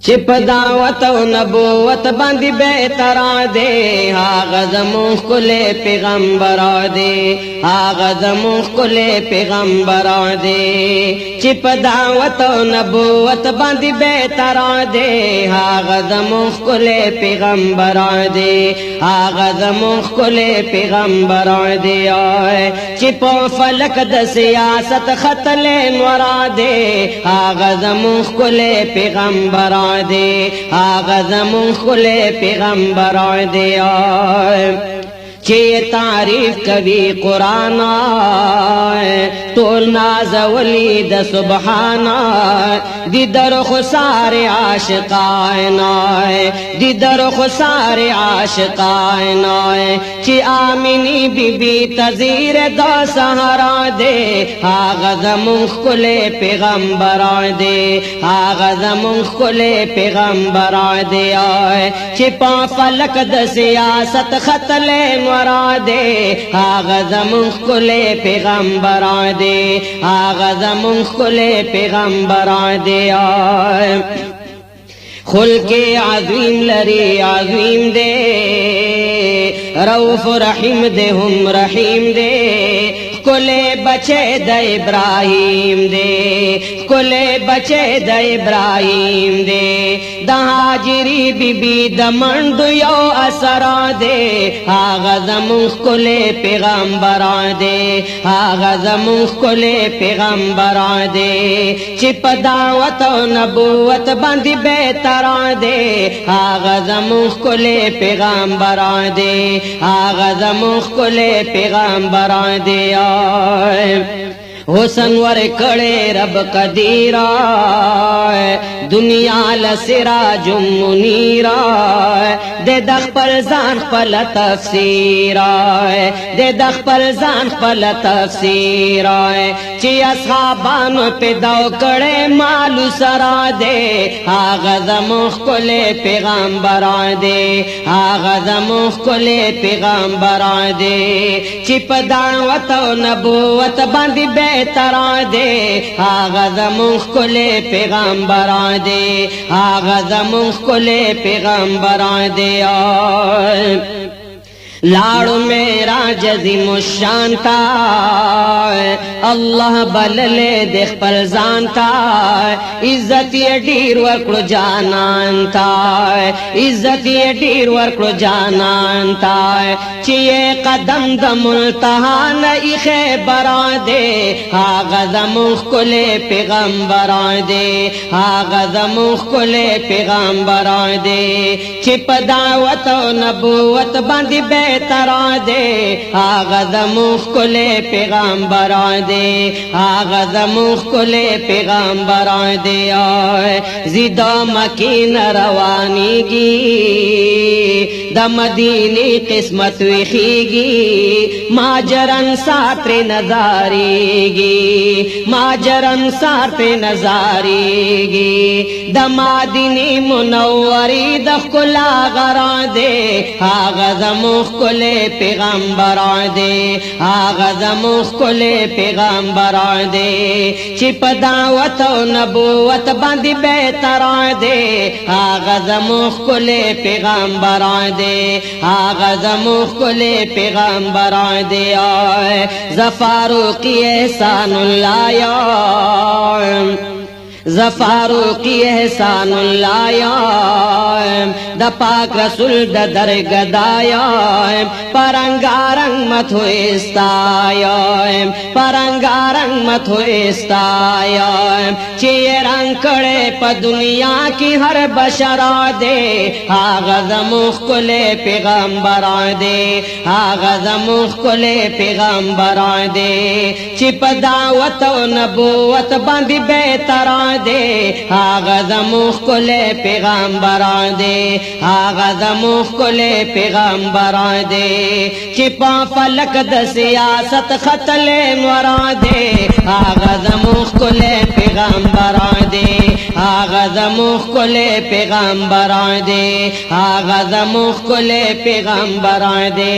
چې په دعوت او نبوت باندې بیترا دے هغه زموږ ښکلی پیغمبر دے هغه زموږ ښکلی پیغمبر دے چې په دعوت او نبوت باندې بیترا دے هغه زموږ ښکلی پیغمبر دے هغه زموږ ښکلی پیغمبر دے چې په فلک د سیاست ختلی نورا دے هغه زموږ ښکلی پیغمبر دے آغا زمون خلے پیغمبر دے چی تعریف کبھی قرآن طول ناز ولید سبحان دی در خسار عاشقائن دی در خسار عاشقائن چی آمینی بی بی تزیر دا سہرا دے آغا زمون خلے پیغمبر دے آغا زمون خلے پیغمبر دے چی پا فلک د سیاست خطلے ورا دے آغا زمون ښکلی پیغمبر دے آغا زمون ښکلی پیغمبر دے خلق عظیم لری عظیم دے رؤوف رحیم دے ہم رحیم دے ښکلی بچے د ابراہیم دے ښکلی بچے د ابراہیم دے د هاجری بی بی د منډو یو اثر دے هغه زمون ښکلی پیغمبر دے هغه زمون ښکلی پیغمبر دے چې په دعوت او نبوت باندې بیترا دے هغه زمون ښکلی پیغمبر دے هغه زمون ښکلی پیغمبر دے حسن ور کڑے رب قدیرا دنیا لسراج منیرا دے دخ پر زان خپل تفسیر دے دخ پر زان خپل تفسیر چی اصحابانو پیداو کڑے مالو سرا دے آغا زمون ښکلی پیغمبر دے آغا زمون ښکلی پیغمبر دے چی په دعوت او نبوت باندې بیترا دے آغا زمون ښکلی پیغمبر دے آغا زمون ښکلی پیغمبر دے لاڑو میرا جزیم الشانتا اللہ بللے دیکھ پل زانتا عزت یہ ڈیر ورکڑو جانانتا عزت یہ ڈیر ورکڑو جانانتا چیئے قدم دا ملتحان ایخے برا دے آغا زمون ښکلی پیغمبر دے آغا زمون ښکلی پیغمبر دے چی په دعوت و نبوت باندی بیترا دے آغا زمون ښکلی پیغمبر دے آغا زمون ښکلی پیغمبر دے زیدہ مکین روانی گی دا مدینی قسمت ویخیگی ماجرن ساتر نظاریگی ماجرن ساتر نظاریگی دا مدینی منوری دا ښکلا غرا دے آغا زمون ښکلی پیغمبر دے آغا زمون ښکلی پیغمبر دے چی په دعوت او نبوت باندې بیترا دے آغا زمون ښکلی پیغمبر دے آغا زمون ښکلی پیغمبر دے زفاروقی احسان اللہ زفاروقی احسان اللہ دا پاک رسول دا درگدایا پرنگارنگ مت ہو استایا پرنگارنگ مت ہو استایا چیئے رنگ کڑے پا دنیا کی ہر بشرا دے آغا زمون ښکلی پیغمبر دے آغا زمون ښکلی پیغمبر دے چی پا دعوت و نبوت باندی بیترا دے آغا زمون ښکلی پیغمبر دے آغا زمون ښکلی پیغمبر دے چی پا فلک د سیاست ختلی نورا دے آغا زمون ښکلی پیغمبر دے آغا زمون ښکلی پیغمبر دے آغا زمون ښکلی پیغمبر دے